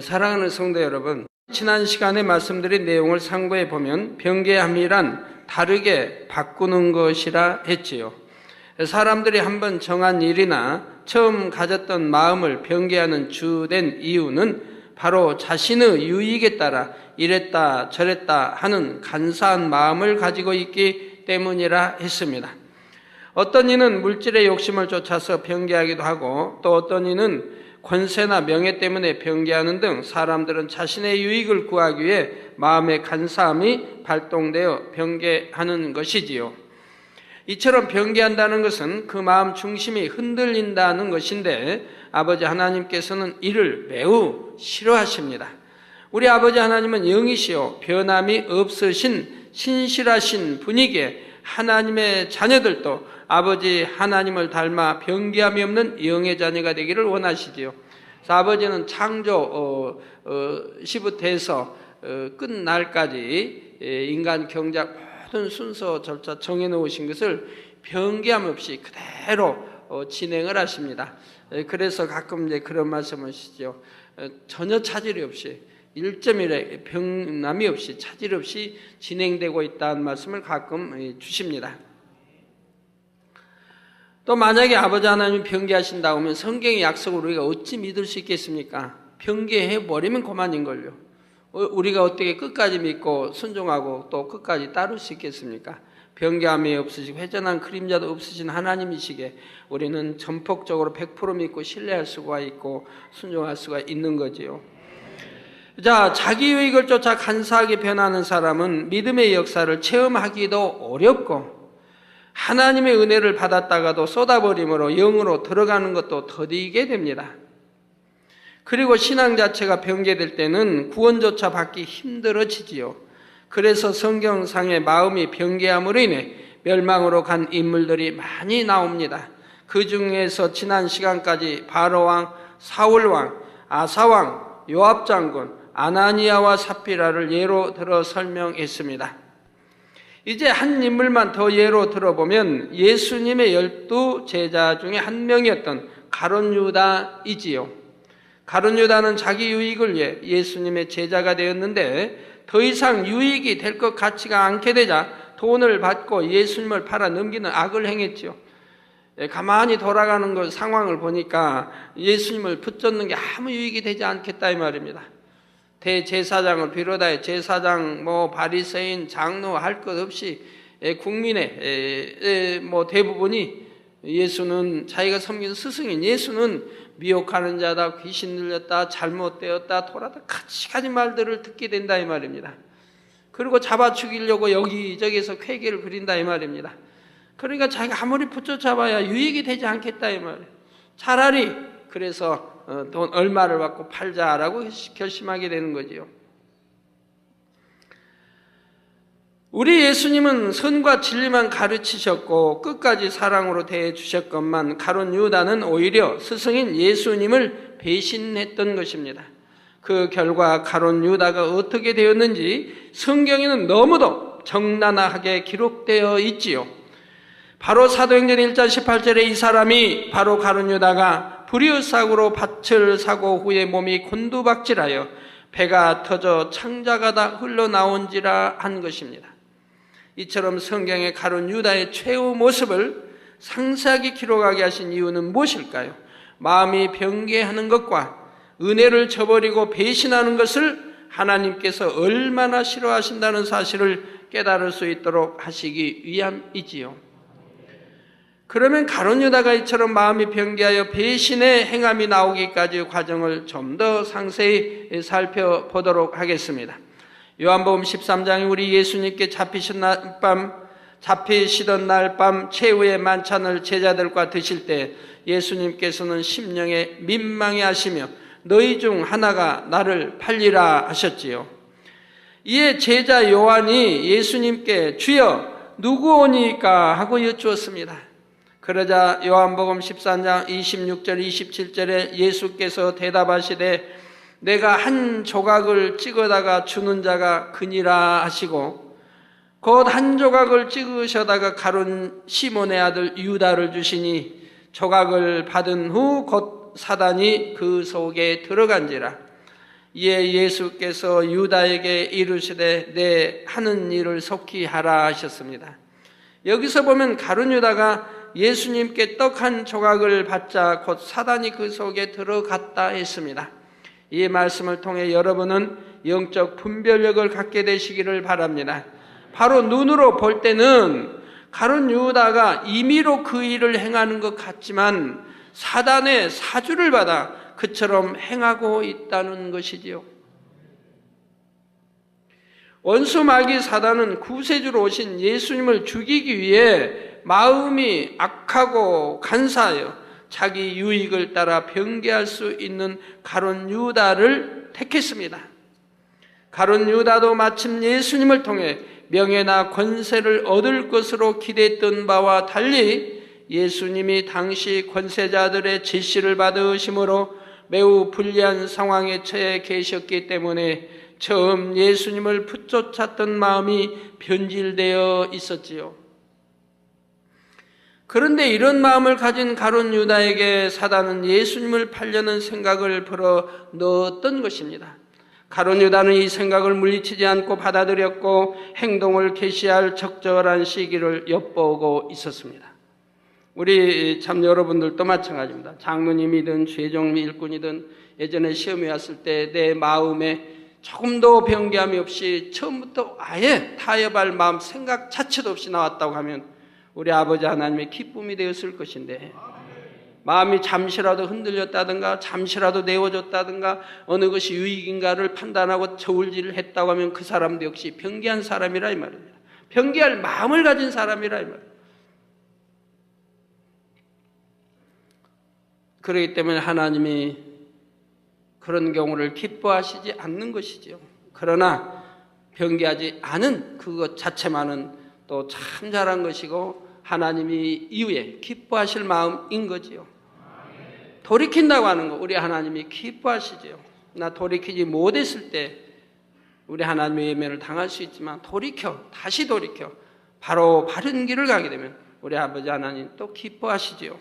사랑하는 성도 여러분, 지난 시간에 말씀드린 내용을 상고해 보면 변개함이란 다르게 바꾸는 것이라 했지요. 사람들이 한번 정한 일이나 처음 가졌던 마음을 변개하는 주된 이유는 바로 자신의 유익에 따라 이랬다 저랬다 하는 간사한 마음을 가지고 있기 때문이라 했습니다. 어떤 이는 물질의 욕심을 쫓아서 변개하기도 하고, 또 어떤 이는 권세나 명예 때문에 변개하는 등 사람들은 자신의 유익을 구하기 위해 마음의 간사함이 발동되어 변개하는 것이지요. 이처럼 변개한다는 것은 그 마음 중심이 흔들린다는 것인데, 아버지 하나님께서는 이를 매우 싫어하십니다. 우리 아버지 하나님은 영이시요 변함이 없으신 신실하신 분이기에 하나님의 자녀들도 아버지 하나님을 닮아 변개함이 없는 영의 자녀가 되기를 원하시지요. 그래서 아버지는 창조 시부터 해서 끝날까지 인간 경작 모든 순서 절차 정해놓으신 것을 변개함 없이 그대로 진행을 하십니다. 그래서 가끔 이제 그런 말씀을 하시죠. 전혀 차질이 없이 1.1의 변함이 없이 차질 없이 진행되고 있다는 말씀을 가끔 주십니다. 또 만약에 아버지 하나님이 변개하신다고 하면 성경의 약속을 우리가 어찌 믿을 수 있겠습니까? 변개해버리면 그만인걸요. 우리가 어떻게 끝까지 믿고 순종하고 또 끝까지 따를 수 있겠습니까? 변개함이 없으시고 회전한 그림자도 없으신 하나님이시기에 우리는 전폭적으로 100% 믿고 신뢰할 수가 있고 순종할 수가 있는 거지요. 자, 자기 유익을 쫓아 간사하게 변하는 사람은 믿음의 역사를 체험하기도 어렵고, 하나님의 은혜를 받았다가도 쏟아버림으로 영으로 들어가는 것도 더디게 됩니다. 그리고 신앙 자체가 변개될 때는 구원조차 받기 힘들어지지요. 그래서 성경상의 마음이 변개함으로 인해 멸망으로 간 인물들이 많이 나옵니다. 그 중에서 지난 시간까지 바로왕, 사울왕, 아사왕, 요압장군, 아나니아와 삽비라를 예로 들어 설명했습니다. 이제 한 인물만 더 예로 들어보면 예수님의 12 제자 중에 한 명이었던 가룟 유다이지요. 가룟 유다는 자기 유익을 위해 예수님의 제자가 되었는데, 더 이상 유익이 될 것 같지가 않게 되자 돈을 받고 예수님을 팔아 넘기는 악을 행했지요. 가만히 돌아가는 그 상황을 보니까 예수님을 붙잡는 게 아무 유익이 되지 않겠다 이 말입니다. 대제사장을 비롯하여 제사장, 바리새인, 장로 할 것 없이 국민의 대부분이 예수는 자기가 섬기는 스승인 예수는 미혹하는 자다, 귀신 들렸다, 잘못되었다, 돌아다 가지가지 말들을 듣게 된다 이 말입니다. 그리고 잡아 죽이려고 여기저기서 쾌계를 부린다 이 말입니다. 그러니까 자기가 아무리 붙여잡아야 유익이 되지 않겠다 이 말이에요. 차라리 그래서 돈 얼마를 받고 팔자라고 결심하게 되는 거지요. 우리 예수님은 선과 진리만 가르치셨고 끝까지 사랑으로 대해주셨건만 가룟 유다는 오히려 스승인 예수님을 배신했던 것입니다. 그 결과 가룟 유다가 어떻게 되었는지 성경에는 너무도 적나라하게 기록되어 있지요. 바로 사도행전 1장 18절에 이 사람이 바로 가룟 유다가 불의의 밭을 사고 후에 몸이 곤두박질하여 배가 터져 창자가 다 흘러나온지라 한 것입니다. 이처럼 성경의 가룟 유다의 최후 모습을 상세하게 기록하게 하신 이유는 무엇일까요? 마음이 변개하는 것과 은혜를 저버리고 배신하는 것을 하나님께서 얼마나 싫어하신다는 사실을 깨달을 수 있도록 하시기 위함이지요. 그러면 가룟 유다가 이처럼 마음이 변개하여 배신의 행함이 나오기까지의 과정을 좀 더 상세히 살펴보도록 하겠습니다. 요한복음 13장에 우리 예수님께 잡히시던 날 밤 최후의 만찬을 제자들과 드실 때 예수님께서는 심령에 민망해하시며 너희 중 하나가 나를 팔리라 하셨지요. 이에 제자 요한이 예수님께 주여 누구 오니까 하고 여쭈었습니다. 그러자 요한복음 13장 26절 27절에 예수께서 대답하시되 내가 한 조각을 찍어다가 주는 자가 그니라 하시고 곧 한 조각을 찍으셔다가 가룟 시몬의 아들 유다를 주시니 조각을 받은 후 곧 사단이 그 속에 들어간지라. 이에 예수께서 유다에게 이르시되 내 하는 일을 속히 하라 하셨습니다. 여기서 보면 가룟 유다가 예수님께 떡 한 조각을 받자 곧 사단이 그 속에 들어갔다 했습니다. 이 말씀을 통해 여러분은 영적 분별력을 갖게 되시기를 바랍니다. 바로 눈으로 볼 때는 가룟 유다가 임의로 그 일을 행하는 것 같지만 사단의 사주를 받아 그처럼 행하고 있다는 것이지요. 원수 마귀 사단은 구세주로 오신 예수님을 죽이기 위해 마음이 악하고 간사하여 자기 유익을 따라 변개할 수 있는 가룟 유다를 택했습니다. 가룟 유다도 마침 예수님을 통해 명예나 권세를 얻을 것으로 기대했던 바와 달리 예수님이 당시 권세자들의 지시를 받으심으로 매우 불리한 상황에 처해 계셨기 때문에 처음 예수님을 붙쫓았던 마음이 변질되어 있었지요. 그런데 이런 마음을 가진 가룟 유다에게 사단은 예수님을 팔려는 생각을 불어 넣었던 것입니다. 가룟 유다는 이 생각을 물리치지 않고 받아들였고 행동을 개시할 적절한 시기를 엿보고 있었습니다. 우리 참 여러분들도 마찬가지입니다. 장로님이든 죄종 일꾼이든 예전에 시험에 왔을 때 내 마음에 조금도 변개함이 없이 처음부터 아예 타협할 마음 생각 자체도 없이 나왔다고 하면 우리 아버지 하나님의 기쁨이 되었을 것인데, 마음이 잠시라도 흔들렸다든가 잠시라도 내워졌다든가 어느 것이 유익인가를 판단하고 저울질을 했다고 하면 그 사람도 역시 변개한 사람이라 이 말입니다. 변개할 마음을 가진 사람이라 이 말입니다. 그렇기 때문에 하나님이 그런 경우를 기뻐하시지 않는 것이지요. 그러나 변개하지 않은 그것 자체만은 또 참 잘한 것이고 하나님이 이후에 기뻐하실 마음인 거지요. 돌이킨다고 하는 거 우리 하나님이 기뻐하시지요. 나 돌이키지 못했을 때 우리 하나님의 예면을 당할 수 있지만 다시 돌이켜 바로 바른 길을 가게 되면 우리 아버지 하나님 또 기뻐하시지요.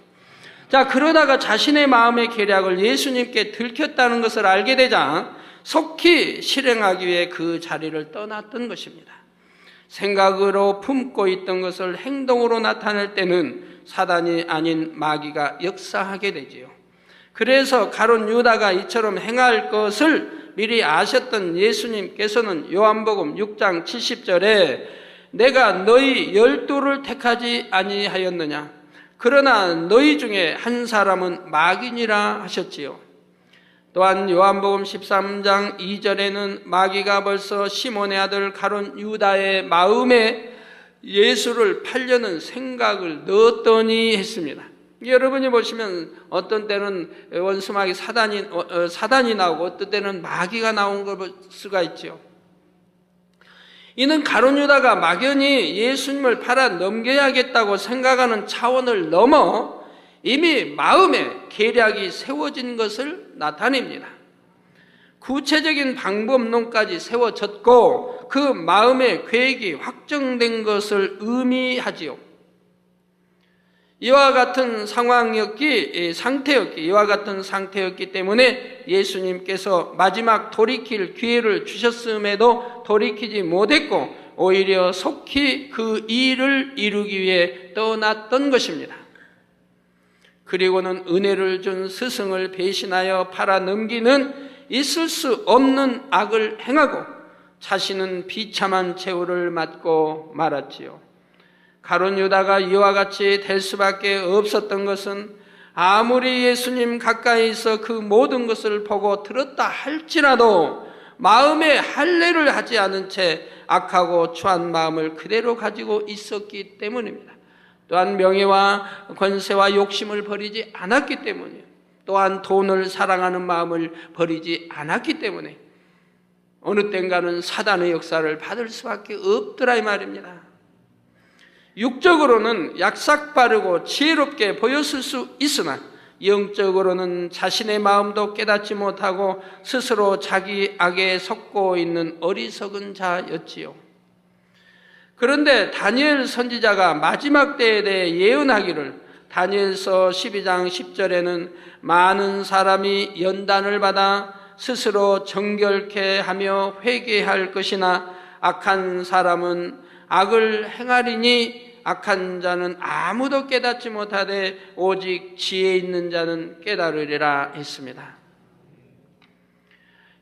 자, 그러다가 자신의 마음의 계략을 예수님께 들켰다는 것을 알게 되자 속히 실행하기 위해 그 자리를 떠났던 것입니다. 생각으로 품고 있던 것을 행동으로 나타낼 때는 사단이 아닌 마귀가 역사하게 되지요. 그래서 가룟 유다가 이처럼 행할 것을 미리 아셨던 예수님께서는 요한복음 6장 70절에 내가 너희 12를 택하지 아니하였느냐 그러나 너희 중에 한 사람은 마귀니라 하셨지요. 또한 요한복음 13장 2절에는 마귀가 벌써 시몬의 아들 가룟 유다의 마음에 예수를 팔려는 생각을 넣었더니 했습니다. 여러분이 보시면 어떤 때는 원수마귀 사단이 나오고 어떤 때는 마귀가 나온 걸 볼 수가 있죠. 이는 가룟 유다가 막연히 예수님을 팔아 넘겨야겠다고 생각하는 차원을 넘어 이미 마음에 계략이 세워진 것을 나타냅니다. 구체적인 방법론까지 세워졌고 그 마음의 계획이 확정된 것을 의미하지요. 이와 같은 상태였기 때문에 예수님께서 마지막 돌이킬 기회를 주셨음에도 돌이키지 못했고 오히려 속히 그 일을 이루기 위해 떠났던 것입니다. 그리고는 은혜를 준 스승을 배신하여 팔아넘기는 있을 수 없는 악을 행하고 자신은 비참한 최후를 맞고 말았지요. 가룟 유다가 이와 같이 될 수밖에 없었던 것은 아무리 예수님 가까이서 그 모든 것을 보고 들었다 할지라도 마음에 할례를 하지 않은 채 악하고 추한 마음을 그대로 가지고 있었기 때문입니다. 또한 명예와 권세와 욕심을 버리지 않았기 때문이에요. 또한 돈을 사랑하는 마음을 버리지 않았기 때문에 어느 땐가는 사단의 역사를 받을 수밖에 없더라 이 말입니다. 육적으로는 약삭빠르고 지혜롭게 보였을 수 있으나 영적으로는 자신의 마음도 깨닫지 못하고 스스로 자기 악에 속고 있는 어리석은 자였지요. 그런데 다니엘 선지자가 마지막 때에 대해 예언하기를 다니엘서 12장 10절에는 많은 사람이 연단을 받아 스스로 정결케 하며 회개할 것이나 악한 사람은 악을 행하리니 악한 자는 아무도 깨닫지 못하되 오직 지혜 있는 자는 깨달으리라 했습니다.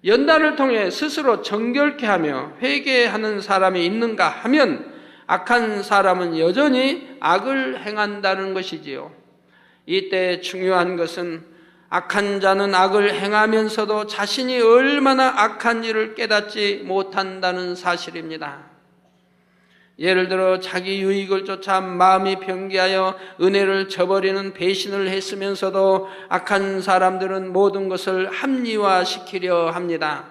연단을 통해 스스로 정결케 하며 회개하는 사람이 있는가 하면 악한 사람은 여전히 악을 행한다는 것이지요. 이때 중요한 것은 악한 자는 악을 행하면서도 자신이 얼마나 악한지를 깨닫지 못한다는 사실입니다. 예를 들어 자기 유익을 쫓아 마음이 변개하여 은혜를 저버리는 배신을 했으면서도 악한 사람들은 모든 것을 합리화시키려 합니다.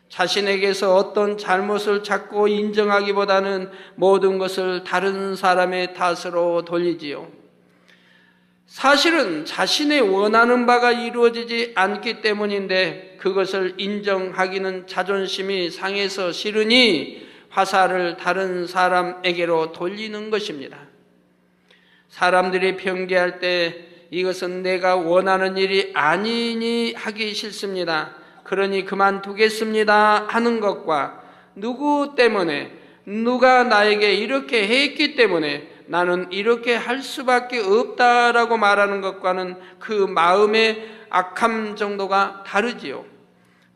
자신에게서 어떤 잘못을 찾고 인정하기보다는 모든 것을 다른 사람의 탓으로 돌리지요. 사실은 자신의 원하는 바가 이루어지지 않기 때문인데 그것을 인정하기는 자존심이 상해서 싫으니 화살을 다른 사람에게로 돌리는 것입니다. 사람들이 편개할 때 이것은 내가 원하는 일이 아니니 하기 싫습니다. 그러니 그만두겠습니다 하는 것과 누구 때문에 누가 나에게 이렇게 했기 때문에 나는 이렇게 할 수밖에 없다라고 말하는 것과는 그 마음의 악함 정도가 다르지요.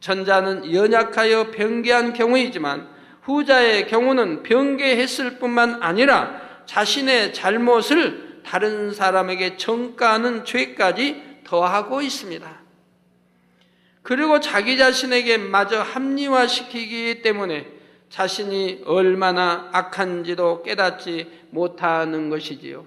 전자는 연약하여 변개한 경우이지만 후자의 경우는 변개했을 뿐만 아니라 자신의 잘못을 다른 사람에게 전가하는 죄까지 더하고 있습니다. 그리고 자기 자신에게 마저 합리화시키기 때문에 자신이 얼마나 악한지도 깨닫지 못하는 것이지요.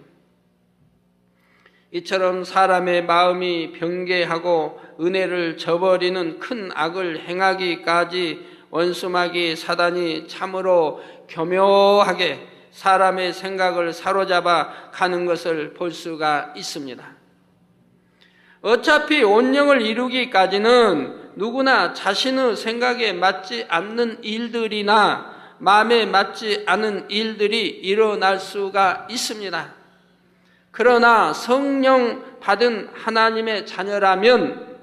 이처럼 사람의 마음이 변개하고 은혜를 저버리는 큰 악을 행하기까지 원수마귀 사단이 참으로 교묘하게 사람의 생각을 사로잡아 가는 것을 볼 수가 있습니다. 어차피 온영을 이루기까지는 누구나 자신의 생각에 맞지 않는 일들이나 마음에 맞지 않은 일들이 일어날 수가 있습니다. 그러나 성령 받은 하나님의 자녀라면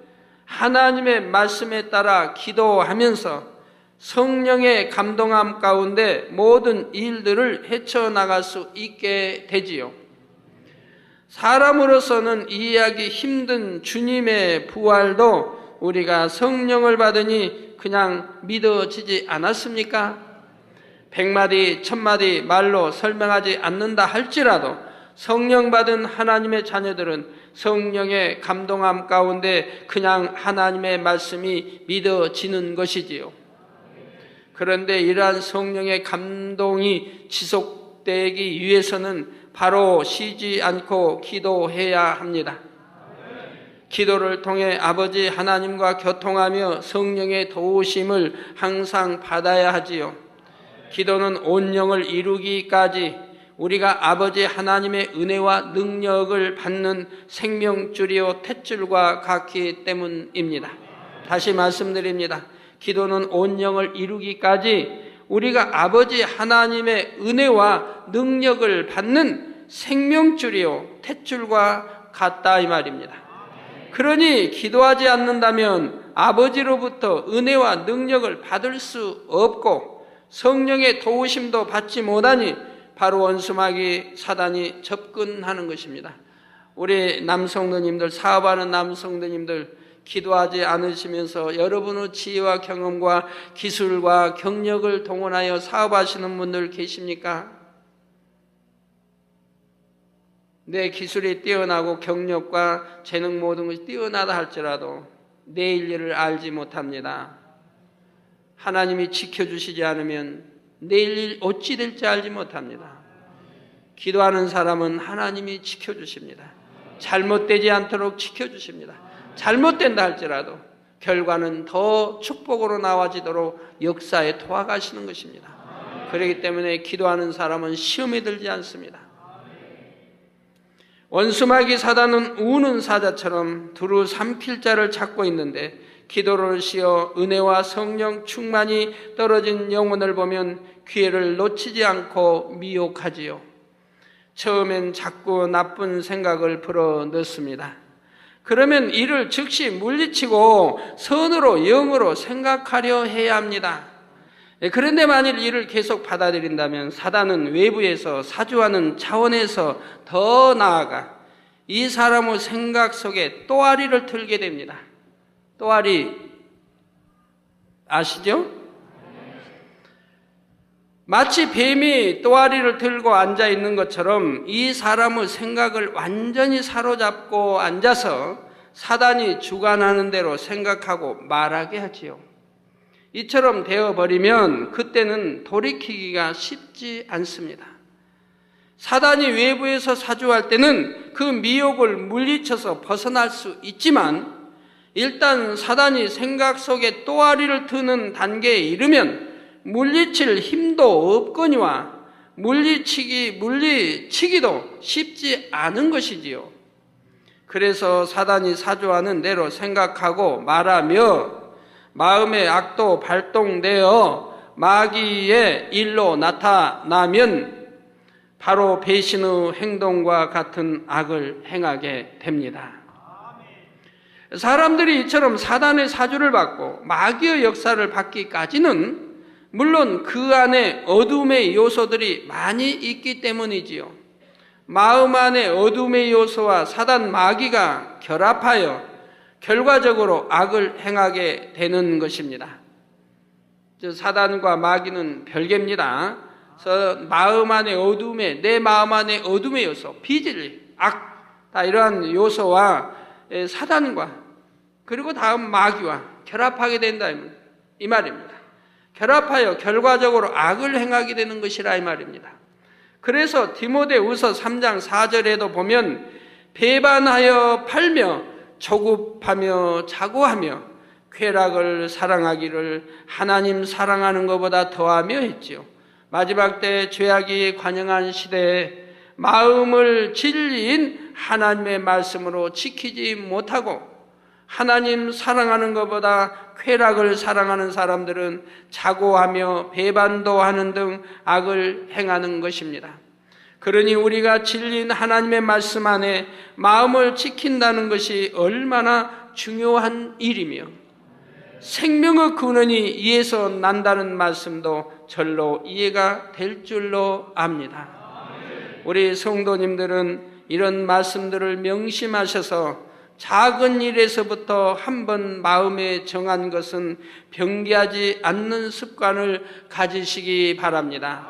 하나님의 말씀에 따라 기도하면서 성령의 감동함 가운데 모든 일들을 헤쳐나갈 수 있게 되지요. 사람으로서는 이해하기 힘든 주님의 부활도 우리가 성령을 받으니 그냥 믿어지지 않았습니까? 100마디, 1000마디 말로 설명하지 않는다 할지라도 성령 받은 하나님의 자녀들은 성령의 감동함 가운데 그냥 하나님의 말씀이 믿어지는 것이지요. 그런데 이러한 성령의 감동이 지속되기 위해서는 바로 쉬지 않고 기도해야 합니다. 기도를 통해 아버지 하나님과 교통하며 성령의 도우심을 항상 받아야 하지요. 기도는 온영을 이루기까지 우리가 아버지 하나님의 은혜와 능력을 받는 생명줄이요 탯줄과 같기 때문입니다. 다시 말씀드립니다. 기도는 온영을 이루기까지 우리가 아버지 하나님의 은혜와 능력을 받는 생명줄이요 탯줄과 같다 이 말입니다. 그러니 기도하지 않는다면 아버지로부터 은혜와 능력을 받을 수 없고 성령의 도우심도 받지 못하니 바로 원수마귀 사단이 접근하는 것입니다. 우리 남성도님들, 사업하는 남성도님들 기도하지 않으시면서 여러분의 지혜와 경험과 기술과 경력을 동원하여 사업하시는 분들 계십니까? 내 기술이 뛰어나고 경력과 재능 모든 것이 뛰어나다 할지라도 내일 일을 알지 못합니다. 하나님이 지켜주시지 않으면 내일 일 어찌 될지 알지 못합니다. 기도하는 사람은 하나님이 지켜주십니다. 잘못되지 않도록 지켜주십니다. 잘못된다 할지라도 결과는 더 축복으로 나와지도록 역사에 도와가시는 것입니다. 그렇기 때문에 기도하는 사람은 시험에 들지 않습니다. 원수마귀 사단은 우는 사자처럼 두루 삼킬 자를 찾고 있는데 기도를 쉬어 은혜와 성령 충만이 떨어진 영혼을 보면 기회를 놓치지 않고 미혹하지요. 처음엔 자꾸 나쁜 생각을 불어넣습니다. 그러면 이를 즉시 물리치고 선으로 영으로 생각하려 해야 합니다. 그런데 만일 이를 계속 받아들인다면 사단은 외부에서 사주하는 차원에서 더 나아가 이 사람의 생각 속에 또아리를 틀게 됩니다. 또아리 아시죠? 마치 뱀이 또아리를 들고 앉아 있는 것처럼 이 사람의 생각을 완전히 사로잡고 앉아서 사단이 주관하는 대로 생각하고 말하게 하지요. 이처럼 되어버리면 그때는 돌이키기가 쉽지 않습니다. 사단이 외부에서 사주할 때는 그 미혹을 물리쳐서 벗어날 수 있지만 일단 사단이 생각 속에 또아리를 트는 단계에 이르면 물리칠 힘도 없거니와 물리치기도 쉽지 않은 것이지요. 그래서 사단이 사주하는 대로 생각하고 말하며 마음의 악도 발동되어 마귀의 일로 나타나면 바로 배신의 행동과 같은 악을 행하게 됩니다. 사람들이 이처럼 사단의 사주를 받고 마귀의 역사를 받기까지는 물론 그 안에 어둠의 요소들이 많이 있기 때문이지요. 마음 안에 어둠의 요소와 사단 마귀가 결합하여 결과적으로 악을 행하게 되는 것입니다. 사단과 마귀는 별개입니다. 그래서 마음 안에 내 마음 안에 어둠의 요소, 비진리, 악, 다 이러한 요소와 사단과 그리고 다음 마귀와 결합하게 된다 이 말입니다. 결합하여 결과적으로 악을 행하게 되는 것이라 이 말입니다. 그래서 디모데후서 3장 4절에도 보면 배반하여 팔며 조급하며 자고하며 쾌락을 사랑하기를 하나님 사랑하는 것보다 더하며 했지요. 마지막 때 죄악이 관영한 시대에 마음을 진리인 하나님의 말씀으로 지키지 못하고 하나님 사랑하는 것보다 쾌락을 사랑하는 사람들은 자고하며 배반도 하는 등 악을 행하는 것입니다. 그러니 우리가 진리인 하나님의 말씀 안에 마음을 지킨다는 것이 얼마나 중요한 일이며 생명의 근원이 이에서 난다는 말씀도 절로 이해가 될 줄로 압니다. 우리 성도님들은 이런 말씀들을 명심하셔서 작은 일에서부터 한번 마음에 정한 것은 변개하지 않는 습관을 가지시기 바랍니다.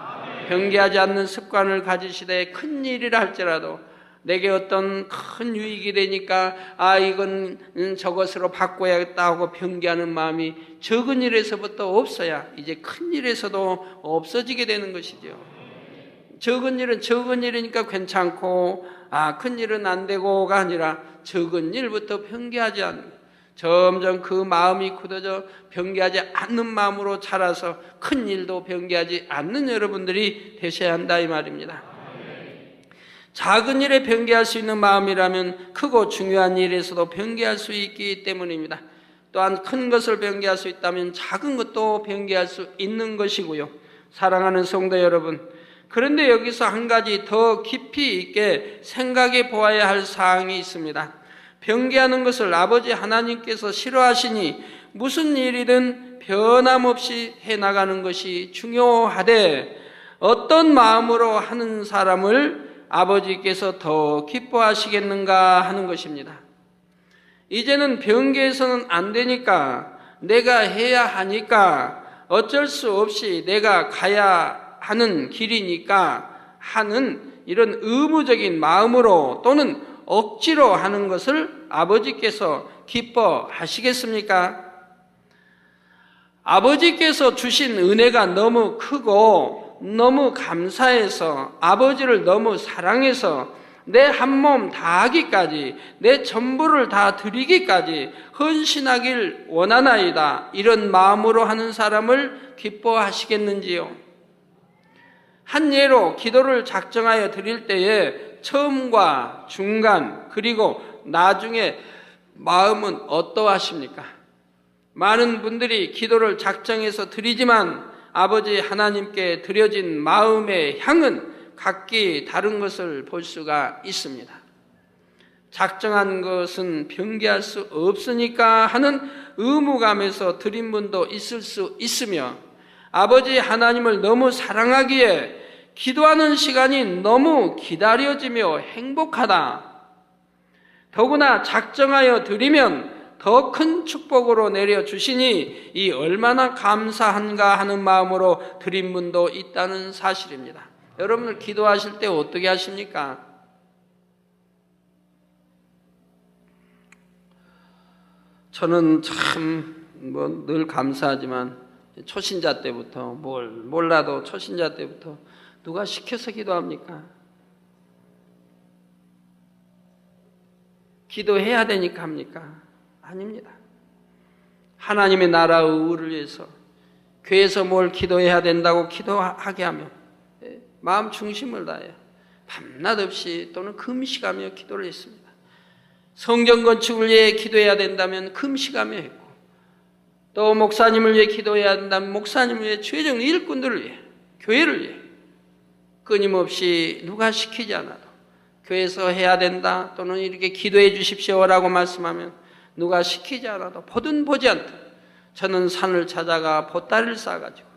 변개하지 않는 습관을 가지시되 큰 일이라 할지라도 내게 어떤 큰 유익이 되니까 이건 저것으로 바꿔야겠다 하고 변개하는 마음이 적은 일에서부터 없어야 이제 큰 일에서도 없어지게 되는 것이죠. 적은 일은 적은 일이니까 괜찮고 큰 일은 안 되고가 아니라 적은 일부터 변개하지 않는, 점점 그 마음이 굳어져 변개하지 않는 마음으로 자라서 큰 일도 변개하지 않는 여러분들이 되셔야 한다 이 말입니다. 작은 일에 변개할 수 있는 마음이라면 크고 중요한 일에서도 변개할 수 있기 때문입니다. 또한 큰 것을 변개할 수 있다면 작은 것도 변개할 수 있는 것이고요. 사랑하는 성도 여러분, 그런데 여기서 한 가지 더 깊이 있게 생각해 보아야 할 사항이 있습니다. 변개하는 것을 아버지 하나님께서 싫어하시니 무슨 일이든 변함없이 해나가는 것이 중요하되 어떤 마음으로 하는 사람을 아버지께서 더 기뻐하시겠는가 하는 것입니다. 이제는 변개해서는 안 되니까 내가 해야 하니까 어쩔 수 없이 내가 가야 하는 길이니까 하는 이런 의무적인 마음으로 또는 억지로 하는 것을 아버지께서 기뻐하시겠습니까? 아버지께서 주신 은혜가 너무 크고 너무 감사해서 아버지를 너무 사랑해서 내 한 몸 다하기까지 내 전부를 다 드리기까지 헌신하길 원하나이다 이런 마음으로 하는 사람을 기뻐하시겠는지요? 한 예로 기도를 작정하여 드릴 때에 처음과 중간 그리고 나중에 마음은 어떠하십니까? 많은 분들이 기도를 작정해서 드리지만 아버지 하나님께 드려진 마음의 향은 각기 다른 것을 볼 수가 있습니다. 작정한 것은 변개할 수 없으니까 하는 의무감에서 드린 분도 있을 수 있으며, 아버지 하나님을 너무 사랑하기에 기도하는 시간이 너무 기다려지며 행복하다. 더구나 작정하여 드리면 더 큰 축복으로 내려주시니 이 얼마나 감사한가 하는 마음으로 드린 분도 있다는 사실입니다. 여러분들 기도하실 때 어떻게 하십니까? 저는 참 늘 감사하지만 초신자 때부터 뭘 몰라도 초신자 때부터 누가 시켜서 기도합니까? 기도해야 되니까 합니까? 아닙니다. 하나님의 나라의 의를 위해서 교회에서 뭘 기도해야 된다고 기도하게 하면 마음 중심을 다해 밤낮 없이 또는 금식하며 기도를 했습니다. 성경 건축을 위해 기도해야 된다면 금식하며 했고, 또 목사님을 위해 기도해야 된다면 목사님을 위해 죄정 일꾼들을 위해, 교회를 위해 끊임없이 누가 시키지 않아도 교회에서 해야 된다 또는 이렇게 기도해 주십시오라고 말씀하면 누가 시키지 않아도 보든 보지 않든 저는 산을 찾아가 보따리를 싸가지고,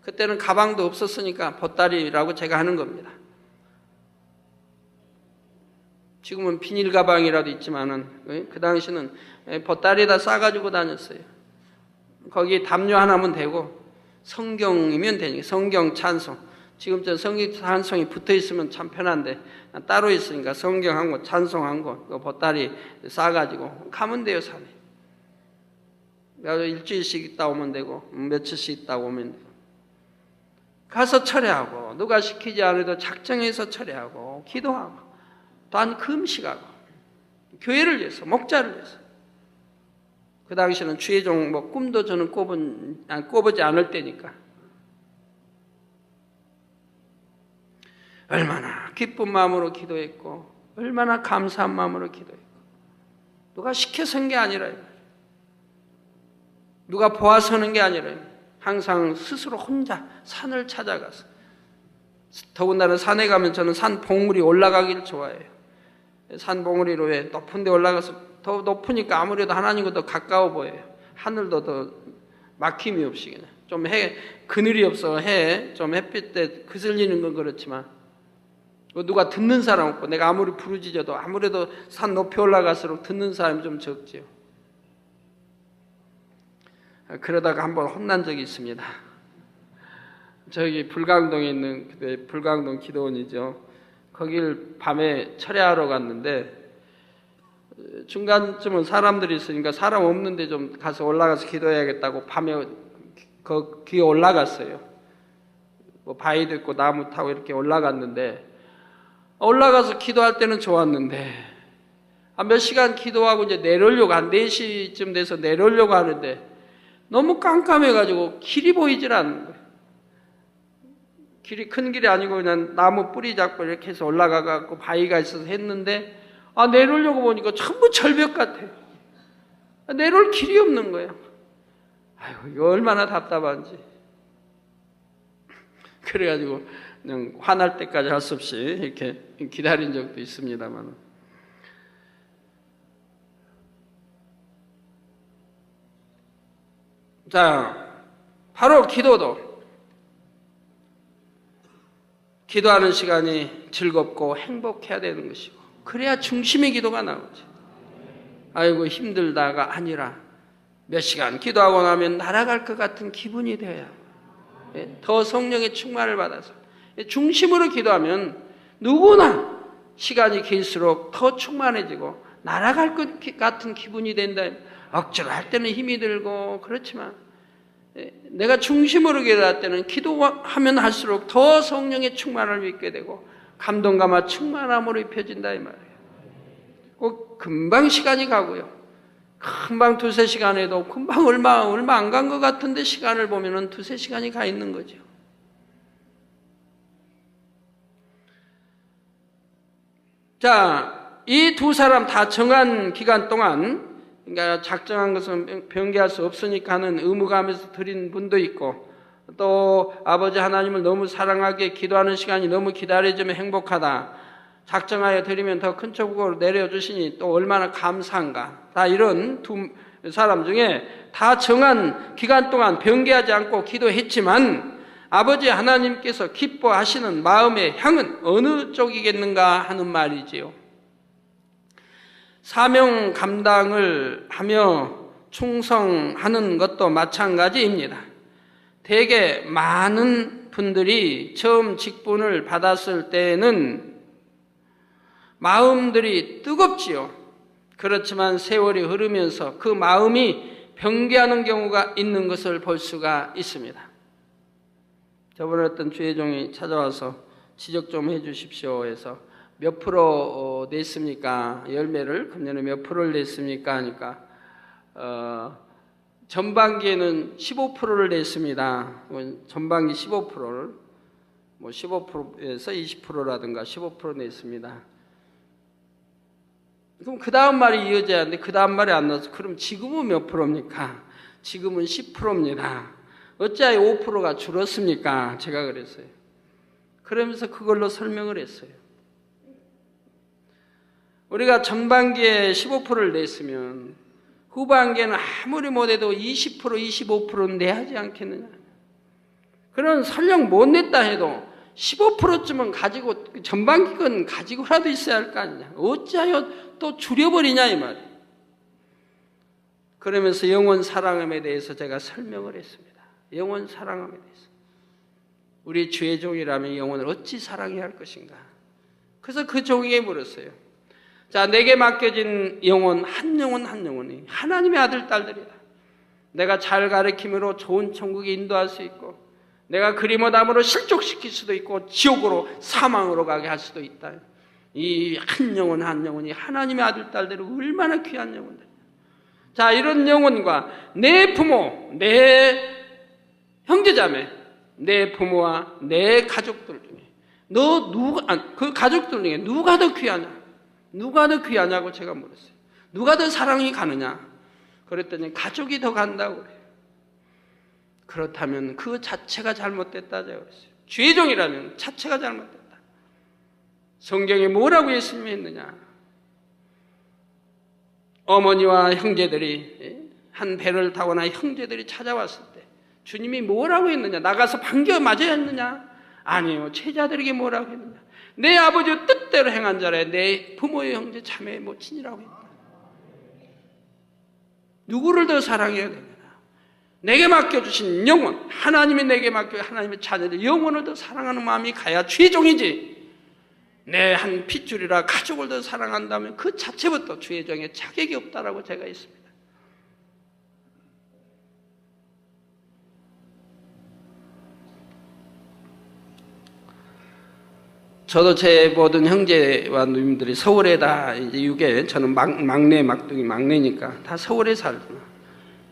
그때는 가방도 없었으니까 보따리라고 제가 하는 겁니다. 지금은 비닐 가방이라도 있지만은 그 당시는 보따리에다 싸가지고 다녔어요. 거기 담요 하나면 되고 성경이면 되니까 성경 찬송. 지금 저 성경 찬송이 붙어 있으면 참 편한데 따로 있으니까 성경 한 권, 찬송 한 권, 그 보따리 싸가지고 가면 돼요, 산에. 일주일씩 있다 오면 되고 며칠씩 있다 오면 되고. 가서 철회하고 누가 시키지 않아도 작정해서 철회하고 기도하고 또한 금식하고 교회를 위해서, 목자를 위해서. 그 당시에는 주의종 꿈도 저는 꿔보지 않을 때니까. 얼마나 기쁜 마음으로 기도했고 얼마나 감사한 마음으로 기도했고, 누가 시켜서 한 게 아니라, 누가 보아서 하는 게 아니라 항상 스스로 혼자 산을 찾아가서, 더군다나 산에 가면 저는 산 봉우리 올라가기를 좋아해요. 산 봉우리로 왜 높은 데 올라가서 더 높으니까 아무래도 하나님과 더 가까워 보여요. 하늘도 더 막힘이 없이 그냥 좀 그늘이 없어 좀 햇빛 때 그슬리는 건 그렇지만 누가 듣는 사람 없고, 내가 아무리 부르짖어도 아무래도 산 높이 올라갈수록 듣는 사람이 좀 적지요. 그러다가 한번 혼난 적이 있습니다. 저기 불광동에 있는 불광동 기도원이죠. 거길 밤에 철야하러 갔는데 중간쯤은 사람들이 있으니까 사람 없는데 좀 가서 올라가서 기도해야겠다고 밤에 거기에 올라갔어요. 뭐 바위도 있고 나무 타고 이렇게 올라갔는데, 올라가서 기도할 때는 좋았는데 몇 시간 기도하고 이제 내려오려고 한 4시쯤 돼서 내려오려고 하는데 너무 깜깜해가지고 길이 보이질 않는 거예요. 길이 큰 길이 아니고 그냥 나무 뿌리 잡고 이렇게 해서 올라가갖고 바위가 있어서 했는데, 내려오려고 보니까 전부 절벽 같아요. 내려올 길이 없는 거예요. 아이고, 이거 얼마나 답답한지. 그래가지고 그냥 화날 때까지 할 수 없이 이렇게 기다린 적도 있습니다만. 자, 바로 기도도 기도하는 시간이 즐겁고 행복해야 되는 것이고, 그래야 중심의 기도가 나오지. 아이고 힘들다가 아니라 몇 시간 기도하고 나면 날아갈 것 같은 기분이 돼야 더 성령의 충만을 받아서 중심으로 기도하면 누구나 시간이 길수록 더 충만해지고 날아갈 것 같은 기분이 된다. 억지로 할 때는 힘이 들고 그렇지만 내가 중심으로 기도할 때는 기도하면 할수록 더 성령의 충만을 믿게 되고 감동감과 충만함으로 입혀진다 이 말이에요. 꼭 금방 시간이 가고요. 금방 2-3시간 해도 금방 얼마 안 간 것 같은데 시간을 보면은 2-3시간이 가 있는 거죠. 자, 이 두 사람 다 정한 기간 동안, 그러니까 작정한 것은 변개할 수 없으니까 하는 의무감에서 드린 분도 있고, 또 아버지 하나님을 너무 사랑하게 기도하는 시간이 너무 기다려지면 행복하다. 작정하여 드리면 더 큰 천국으로 내려주시니 또 얼마나 감사한가. 다 이런 두 사람 중에 다 정한 기간 동안 변개하지 않고 기도했지만 아버지 하나님께서 기뻐하시는 마음의 향은 어느 쪽이겠는가 하는 말이지요. 사명 감당을 하며 충성하는 것도 마찬가지입니다. 대개 많은 분들이 처음 직분을 받았을 때에는 마음들이 뜨겁지요. 그렇지만 세월이 흐르면서 그 마음이 변개하는 경우가 있는 것을 볼 수가 있습니다. 저번에 어떤 주의종이 찾아와서 지적 좀 해주십시오 해서 몇 프로 냈습니까? 열매를 금년에 몇 프로를 냈습니까? 하니까 전반기에는 15%를 냈습니다. 전반기 15%를 15%에서 20%라든가 15% 냈습니다. 그럼 그 다음 말이 이어져야 하는데 그 다음 말이 안 나와서 그럼 지금은 몇 프로입니까? 지금은 10%입니다. 어찌하여 5%가 줄었습니까? 제가 그랬어요. 그러면서 그걸로 설명을 했어요. 우리가 전반기에 15%를 냈으면 후반기에는 아무리 못해도 20%, 25%는 내야지 않겠느냐. 그런 설령 못 냈다 해도 15%쯤은 가지고 전반기 건 가지고라도 있어야 할 거 아니냐. 어찌하여 또 줄여버리냐 이 말이에요. 그러면서 영원 사랑함에 대해서 제가 설명을 했습니다. 영원 사랑함에 대해서. 우리 주의 종이라면 영혼을 어찌 사랑해야 할 것인가. 그래서 그 종에게 물었어요. 자, 내게 맡겨진 영혼 한 영혼이 하나님의 아들 딸들이다. 내가 잘 가르침으로 좋은 천국에 인도할 수 있고 내가 그리모 담으로 실족시킬 수도 있고 지옥으로 사망으로 가게 할 수도 있다. 이 한 영혼이 하나님의 아들 딸들이 얼마나 귀한 영혼들. 자, 이런 영혼과 내 부모, 내 형제자매, 내 부모와 내 가족들 중에 그 가족들 중에 누가 더 귀하냐? 누가 더 귀하냐고 제가 물었어요. 누가 더 사랑이 가느냐? 그랬더니 가족이 더 간다고 그래요. 그렇다면 그 자체가 잘못됐다 제가 그랬어요. 주의 종이라면 자체가 잘못됐다. 성경에 뭐라고 예수님이 했느냐? 어머니와 형제들이 한 배를 타거나 형제들이 찾아왔을 때 주님이 뭐라고 했느냐? 나가서 반겨 맞아야 했느냐? 아니요. 제자들에게 뭐라고 했느냐? 내 아버지의 뜻대로 행한 자라 내 부모의 형제 자매의 모친이라고 했다. 누구를 더 사랑해야 되느냐? 내게 맡겨주신 영혼, 하나님이 내게 맡겨 하나님의 자녀들 영혼을 더 사랑하는 마음이 가야 주의 종이지. 내 한 핏줄이라 가족을 더 사랑한다면 그 자체부터 주의 종에 자격이 없다라고 제가 했습니다. 저도 제 모든 형제와 누님들이 서울에 다 이제 유괴, 저는 막내 막둥이 막내니까 다 서울에 살구나.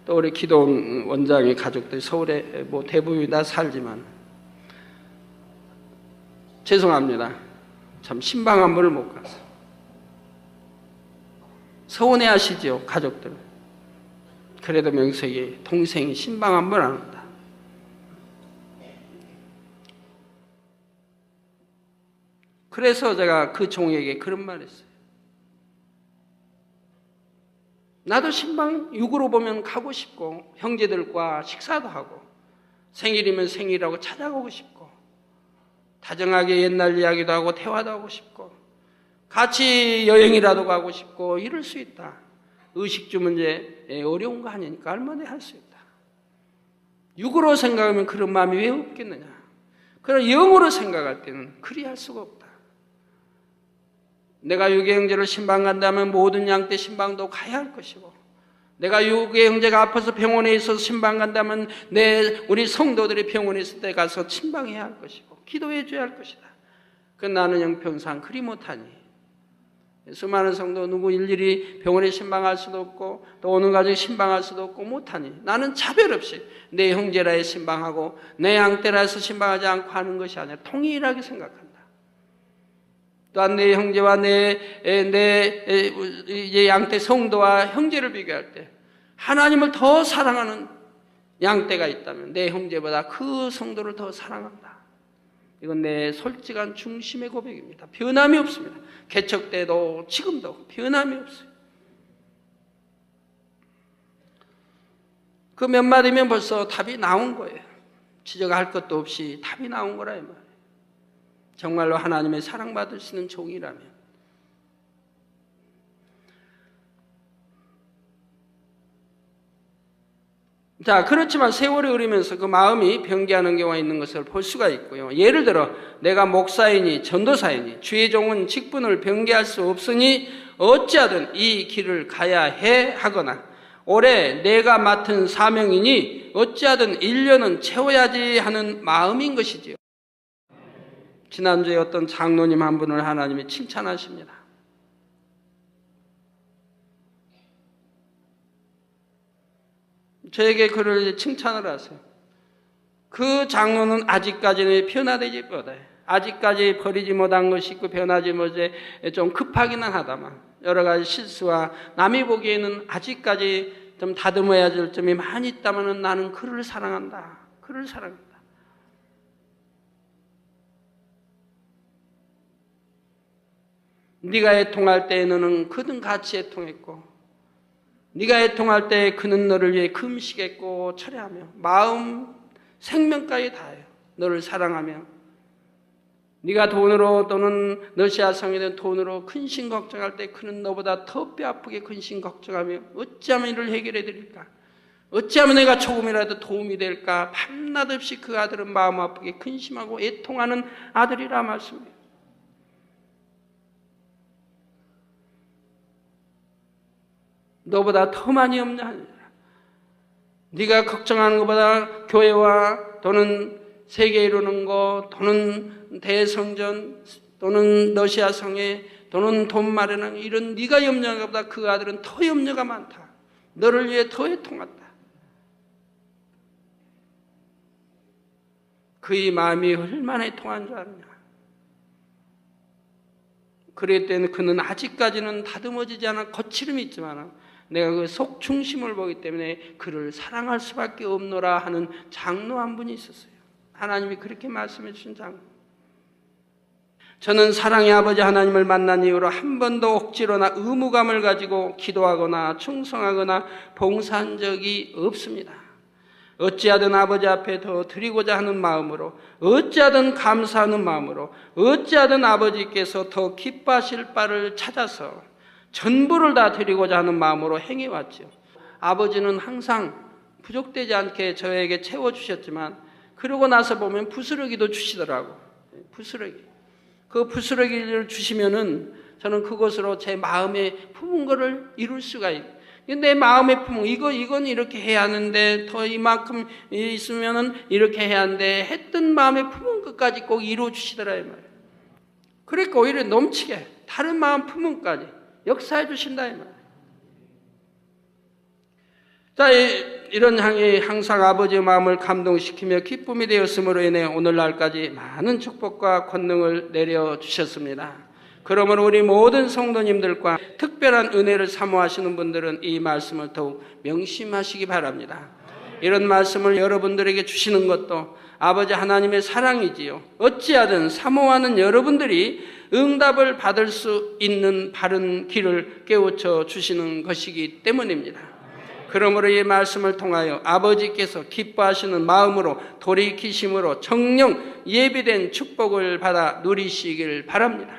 또 우리 기도원 원장의 가족들이 서울에 뭐 대부분이 다 살지만 죄송합니다. 참 신방 한 번을 못 가서 서운해 하시죠 가족들. 그래도 명색이 동생이 신방 한 번 안 온다. 그래서 제가 그 종에게 그런 말 했어요. 나도 신방 육으로 보면 가고 싶고 형제들과 식사도 하고 생일이면 생일하고 찾아가고 싶고 다정하게 옛날 이야기도 하고 대화도 하고 싶고 같이 여행이라도 가고 싶고 이럴 수 있다. 의식주 문제 어려운 거 아니니까 얼마나 할 수 있다. 육으로 생각하면 그런 마음이 왜 없겠느냐. 그러나 영으로 생각할 때는 그리 할 수가 없다. 내가 유괴 형제를 신방 간다면 모든 양떼 신방도 가야 할 것이고 내가 유괴 형제가 아파서 병원에 있어서 신방 간다면 우리 성도들이 병원에 있을 때 가서 신방해야 할 것이고 기도해 줘야 할 것이다. 그 나는 형평상 그리 못하니 수많은 성도 누구 일일이 병원에 신방할 수도 없고 또 어느 가정에 신방할 수도 없고 못하니 나는 차별 없이 내 형제라 해서 신방하고 내 양떼라 해서 신방하지 않고 하는 것이 아니라 통일하게 생각한다. 또한 내 형제와 내 양떼 성도와 형제를 비교할 때 하나님을 더 사랑하는 양떼가 있다면 내 형제보다 그 성도를 더 사랑한다. 이건 내 솔직한 중심의 고백입니다. 변함이 없습니다. 개척 때도 지금도 변함이 없어요. 그 몇 마디면 벌써 답이 나온 거예요. 지적할 것도 없이 답이 나온 거라 이 말이에요. 정말로 하나님의 사랑받으시는 종이라면. 자, 그렇지만 세월이 흐르면서 그 마음이 변개하는 경우가 있는 것을 볼 수가 있고요. 예를 들어 내가 목사이니 전도사이니 주의 종은 직분을 변개할 수 없으니 어찌하든 이 길을 가야 해 하거나 올해 내가 맡은 사명이니 어찌하든 1년은 채워야지 하는 마음인 것이지요. 지난주에 어떤 장로님 한 분을 하나님이 칭찬하십니다. 저에게 그를 칭찬을 하세요. 그 장로는 아직까지는 변화되지 못해. 아직까지 버리지 못한 것이 있고 변하지 못해 좀 급하기는 하다만 여러 가지 실수와 남이 보기에는 아직까지 좀 다듬어야 될 점이 많이 있다면 나는 그를 사랑한다. 그를 사랑한다. 네가 애통할 때 너는 그는 같이 애통했고 네가 애통할 때 그는 너를 위해 금식했고 철회하며 마음 생명까지 다해요. 너를 사랑하며 네가 돈으로 또는 러시아 성이든 돈으로 근심 걱정할 때 그는 너보다 더 뼈아프게 근심 걱정하며 어찌하면 이를 해결해 드릴까? 어찌하면 내가 조금이라도 도움이 될까? 밤낮 없이 그 아들은 마음 아프게 근심하고 애통하는 아들이라 말씀해요. 너보다 더 많이 없냐 하니라. 네가 걱정하는 것보다 교회와 또는 세계 이루는 것 또는 대성전 또는 러시아 성회 또는 돈 마련하는 이런 네가 염려하는 것보다 그 아들은 더 염려가 많다. 너를 위해 더 애통한다. 그의 마음이 얼마나 애통한 줄 아느냐. 그럴 때는 그는 아직까지는 다듬어지지 않은 거칠음이 있지만 내가 그 속 중심을 보기 때문에 그를 사랑할 수밖에 없노라 하는 장로 한 분이 있었어요. 하나님이 그렇게 말씀해 주신 장로. 저는 사랑의 아버지 하나님을 만난 이후로 한 번도 억지로나 의무감을 가지고 기도하거나 충성하거나 봉사한 적이 없습니다. 어찌하든 아버지 앞에 더 드리고자 하는 마음으로, 어찌하든 감사하는 마음으로, 어찌하든 아버지께서 더 기뻐하실 바를 찾아서 전부를 다 드리고자 하는 마음으로 행해왔죠. 아버지는 항상 부족되지 않게 저에게 채워주셨지만 그러고 나서 보면 부스러기도 주시더라고. 부스러기. 그 부스러기를 주시면은 저는 그것으로 제 마음에 품은 거를 이룰 수가 있어요. 내 마음에 품은 이건 이렇게 해야 하는데 더 이만큼 있으면은 이렇게 해야 하는데 했던 마음에 품은 것까지 꼭 이루어 주시더라 이 말이에요. 그러니까 오히려 넘치게 다른 마음 품은까지 역사해 주신다 이 말이에요. 자, 이런 향이 항상 아버지의 마음을 감동시키며 기쁨이 되었으므로 인해 오늘날까지 많은 축복과 권능을 내려주셨습니다. 그러므로 우리 모든 성도님들과 특별한 은혜를 사모하시는 분들은 이 말씀을 더욱 명심하시기 바랍니다. 이런 말씀을 여러분들에게 주시는 것도 아버지 하나님의 사랑이지요. 어찌하든 사모하는 여러분들이 응답을 받을 수 있는 바른 길을 깨우쳐 주시는 것이기 때문입니다. 그러므로 이 말씀을 통하여 아버지께서 기뻐하시는 마음으로 돌이키심으로 정령 예비된 축복을 받아 누리시길 바랍니다.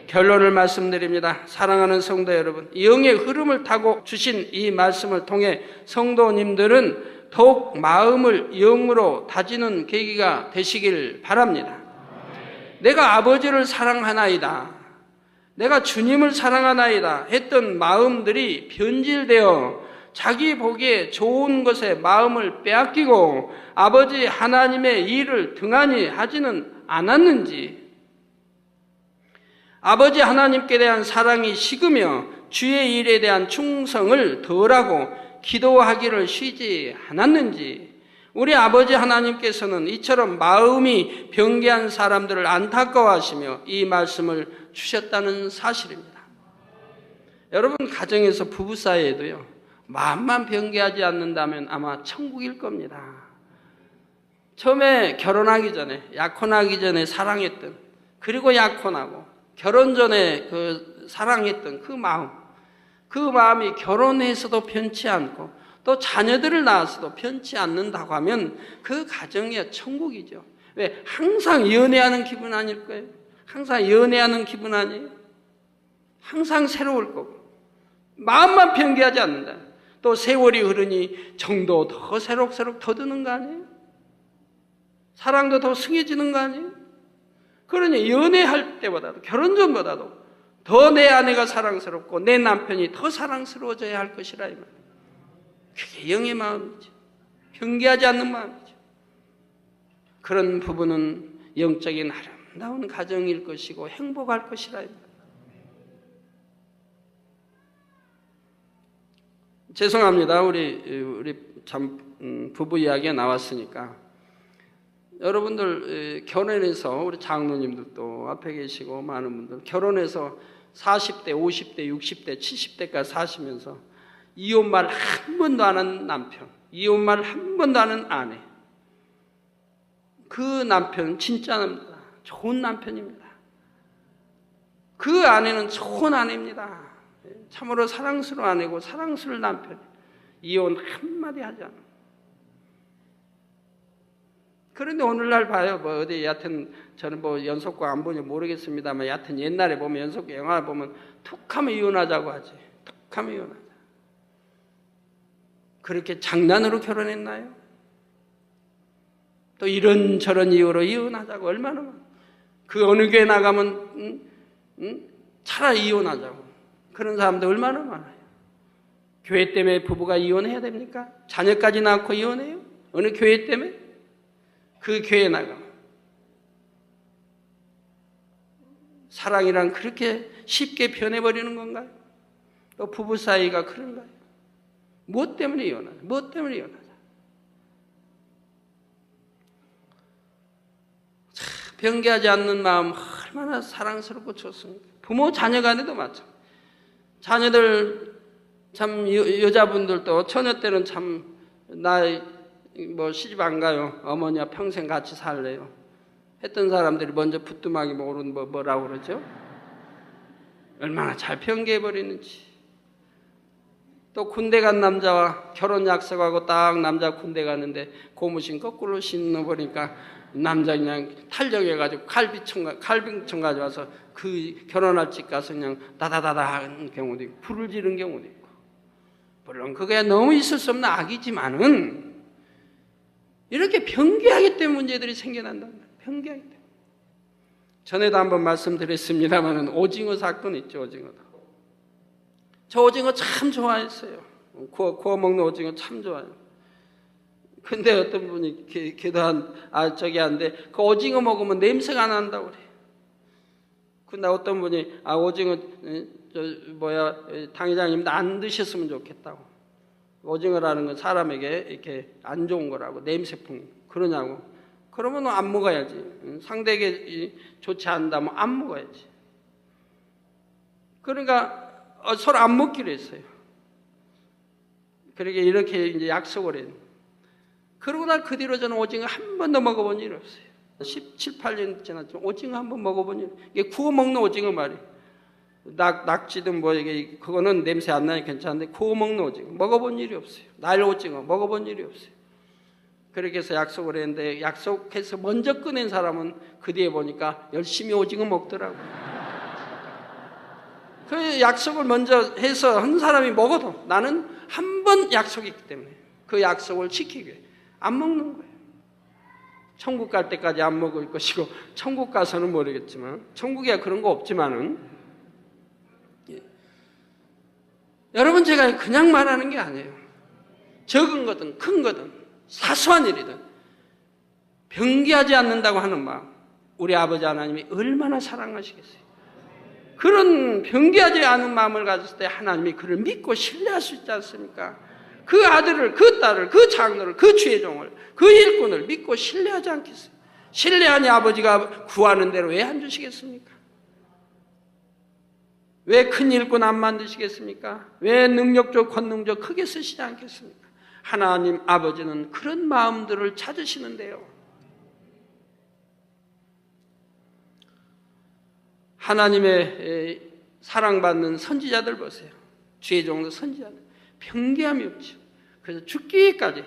결론을 말씀드립니다. 사랑하는 성도 여러분, 영의 흐름을 타고 주신 이 말씀을 통해 성도님들은 더욱 마음을 영으로 다지는 계기가 되시길 바랍니다. 내가 아버지를 사랑하나이다, 내가 주님을 사랑하나이다 했던 마음들이 변질되어 자기 보기에 좋은 것에 마음을 빼앗기고 아버지 하나님의 일을 등한히 하지는 않았는지, 아버지 하나님께 대한 사랑이 식으며 주의 일에 대한 충성을 덜하고 기도하기를 쉬지 않았는지, 우리 아버지 하나님께서는 이처럼 마음이 변개한 사람들을 안타까워하시며 이 말씀을 주셨다는 사실입니다. 여러분, 가정에서 부부 사이에도요, 마음만 변개하지 않는다면 아마 천국일 겁니다. 처음에 결혼하기 전에, 약혼하기 전에 사랑했던, 그리고 약혼하고 결혼 전에 그 사랑했던 그 마음이 결혼해서도 변치 않고 또 자녀들을 낳아서도 변치 않는다고 하면 그 가정이 천국이죠. 왜? 항상 연애하는 기분 아닐 거예요? 항상 연애하는 기분 아니에요? 항상 새로울 거고 마음만 변개하지 않는다. 또 세월이 흐르니 정도 더 새록새록 더드는 거 아니에요? 사랑도 더 승해지는 거 아니에요? 그러니 연애할 때보다도 결혼 전보다도 더 내 아내가 사랑스럽고 내 남편이 더 사랑스러워져야 할 것이라 이 말이에요. 그게 영의 마음이죠. 변개하지 않는 마음이죠. 그런 부분은 영적인 아름다운 가정일 것이고 행복할 것이라 이 말이에요. 죄송합니다. 우리 참 부부 이야기가 나왔으니까 여러분들 결혼해서 우리 장로님들도 앞에 계시고 많은 분들 결혼해서 40대, 50대, 60대, 70대까지 사시면서 이혼 말 한 번도 안 한 남편, 이혼 말 한 번도 안 한 아내, 그 남편 진짜 좋은 남편입니다. 그 아내는 좋은 아내입니다. 참으로 사랑스러운 아내고 사랑스러운 남편. 이혼 한마디 하지 않아. 그런데 오늘날 봐요. 뭐 어디 여하튼 저는 뭐 연속곡 안 보니 모르겠습니다만 여하튼 옛날에 보면 연속곡 영화 보면 툭하면 이혼하자고 하지. 툭하면 이혼하자. 그렇게 장난으로 결혼했나요? 또 이런저런 이유로 이혼하자고 얼마나 많아. 그 어느 교회 나가면 차라리 이혼하자고. 그런 사람들 얼마나 많아요. 교회 때문에 부부가 이혼해야 됩니까? 자녀까지 낳고 이혼해요? 어느 교회 때문에? 그 교회 나가면 사랑이란 그렇게 쉽게 변해버리는 건가요? 또 부부 사이가 그런가요? 무엇 때문에 이혼하자? 무엇 때문에 이혼하자? 참, 변개하지 않는 마음 얼마나 사랑스럽고 좋습니까? 부모 자녀 간에도 마찬가지. 자녀들 참 여자분들도 처녀 때는 참 나 뭐 시집 안 가요. 어머니와 평생 같이 살래요. 했던 사람들이 먼저 부뚜막이 모르는 뭐라고 그러죠? 얼마나 잘 변개해버리는지. 또 군대 간 남자와 결혼 약속하고 딱 남자 군대 가는데 고무신 거꾸로 신어보니까 남자 그냥 탈정해가지고 칼빈총 가져와서 그 결혼할 집 가서 그냥 다다다다 하는 경우도 있고 불을 지른 경우도 있고. 물론 그게 너무 있을 수 없는 악이지만은 이렇게 변개하기 때문에 문제들이 생겨난단 말이에요. 변개하기 때문에. 전에도 한번 말씀드렸습니다만 오징어 사건 있죠. 오징어도. 저 오징어 참 좋아했어요. 구워 먹는 오징어 참 좋아해요. 근데 어떤 분이 저기 하는데 그 오징어 먹으면 냄새가 안 난다고 그래요. 근데 어떤 분이 오징어 당회장님 안 드셨으면 좋겠다고. 오징어라는 건 사람에게 이렇게 안 좋은 거라고 냄새풍 그러냐고. 그러면 안 먹어야지. 상대에게 좋지 않다면 안 먹어야지. 그러니까 서로 안 먹기로 했어요. 그러게 이렇게 이제 약속을 해요. 그러고 나 그 뒤로 저는 오징어 한 번도 먹어본 일이 없어요. 17, 8년 지났지만 오징어 한 번 먹어본 일. 이게 구워 먹는 오징어 말이에요. 낙지든 뭐 이게 그거는 냄새 안 나니 괜찮은데 구워 먹는 오징어 먹어본 일이 없어요. 날 오징어 먹어본 일이 없어요. 그렇게 해서 약속을 했는데 약속해서 먼저 꺼낸 사람은 그 뒤에 보니까 열심히 오징어 먹더라고요. 그 약속을 먼저 해서 한 사람이 먹어도 나는 한 번 약속했기 때문에 그 약속을 지키기 위해 안 먹는 거예요. 천국 갈 때까지 안 먹을 것이고 천국 가서는 모르겠지만 천국에 그런 거 없지만은 여러분 제가 그냥 말하는 게 아니에요. 적은 거든 큰 거든 사소한 일이든 변개하지 않는다고 하는 마음 우리 아버지 하나님이 얼마나 사랑하시겠어요. 그런 변개하지 않은 마음을 가졌을 때 하나님이 그를 믿고 신뢰할 수 있지 않습니까? 그 아들을 그 딸을 그 장로를 그 주의 종을 그 일꾼을 믿고 신뢰하지 않겠어요? 신뢰하니 아버지가 구하는 대로 왜 안 주시겠습니까? 왜 큰 일꾼 안 만드시겠습니까? 왜 능력적 권능적 크게 쓰시지 않겠습니까? 하나님 아버지는 그런 마음들을 찾으시는데요. 하나님의 사랑받는 선지자들 보세요. 주의 종도 선지자들 편개함이 없죠. 그래서 죽기까지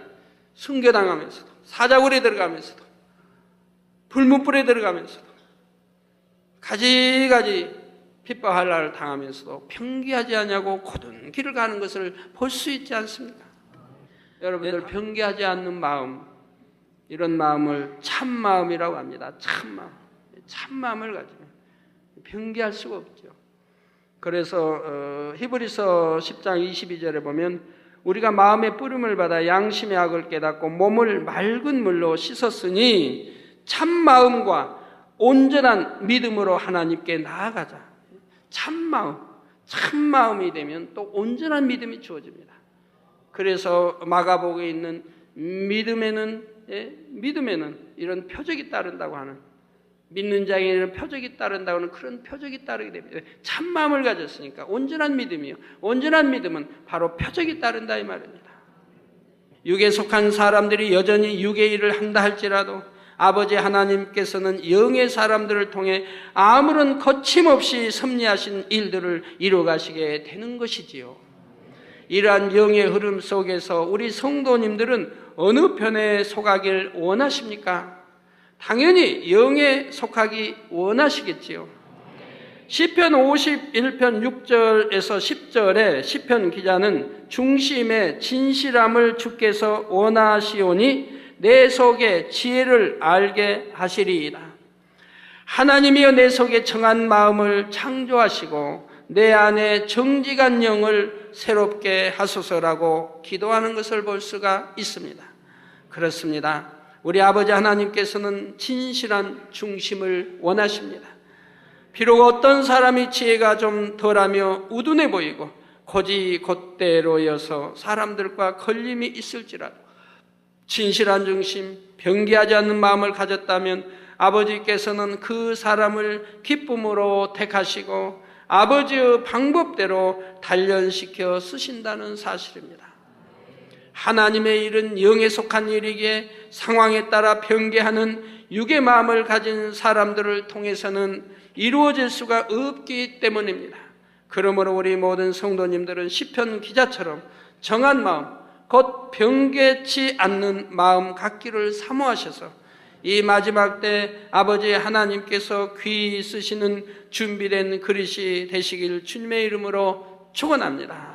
순교당하면서도, 사자굴에 들어가면서도, 불문불에 들어가면서도, 가지가지 핍박할 당하면서도 편개하지 않냐고 고든 길을 가는 것을 볼 수 있지 않습니까? 여러분들 편개하지 않는 마음, 이런 마음을 참마음이라고 합니다. 참마음. 참마음을 가지면 편개할 수가 없죠. 그래서 히브리서 10장 22절에 보면 우리가 마음의 뿌림을 받아 양심의 악을 깨닫고 몸을 맑은 물로 씻었으니 참마음과 온전한 믿음으로 하나님께 나아가자. 참마음이 되면 또 온전한 믿음이 주어집니다. 그래서 마가복음에 있는 믿음에는 이런 표적이 따른다고 하는, 믿는 자에게는 표적이 따른다고 하는 그런 표적이 따르게 됩니다. 참마음을 가졌으니까 온전한 믿음이요. 온전한 믿음은 바로 표적이 따른다 이 말입니다. 육에 속한 사람들이 여전히 육의 일을 한다 할지라도 아버지 하나님께서는 영의 사람들을 통해 아무런 거침없이 섭리하신 일들을 이루어가시게 되는 것이지요. 이러한 영의 흐름 속에서 우리 성도님들은 어느 편에 속하길 원하십니까? 당연히 영에 속하기 원하시겠지요. 시편 51편 6절에서 10절에 시편 기자는 중심의 진실함을 주께서 원하시오니 내 속에 지혜를 알게 하시리이다. 하나님이여 내 속에 정한 마음을 창조하시고 내 안에 정직한 영을 새롭게 하소서라고 기도하는 것을 볼 수가 있습니다. 그렇습니다. 우리 아버지 하나님께서는 진실한 중심을 원하십니다. 비록 어떤 사람이 지혜가 좀 덜하며 우둔해 보이고 고지곧대로여서 사람들과 걸림이 있을지라도 진실한 중심, 변개하지 않는 마음을 가졌다면 아버지께서는 그 사람을 기쁨으로 택하시고 아버지의 방법대로 단련시켜 쓰신다는 사실입니다. 하나님의 일은 영에 속한 일이기에 상황에 따라 변개하는 육의 마음을 가진 사람들을 통해서는 이루어질 수가 없기 때문입니다. 그러므로 우리 모든 성도님들은 시편 기자처럼 정한 마음, 곧 변개치 않는 마음 갖기를 사모하셔서 이 마지막 때 아버지 하나님께서 귀히 쓰시는 준비된 그릇이 되시길 주님의 이름으로 축원합니다.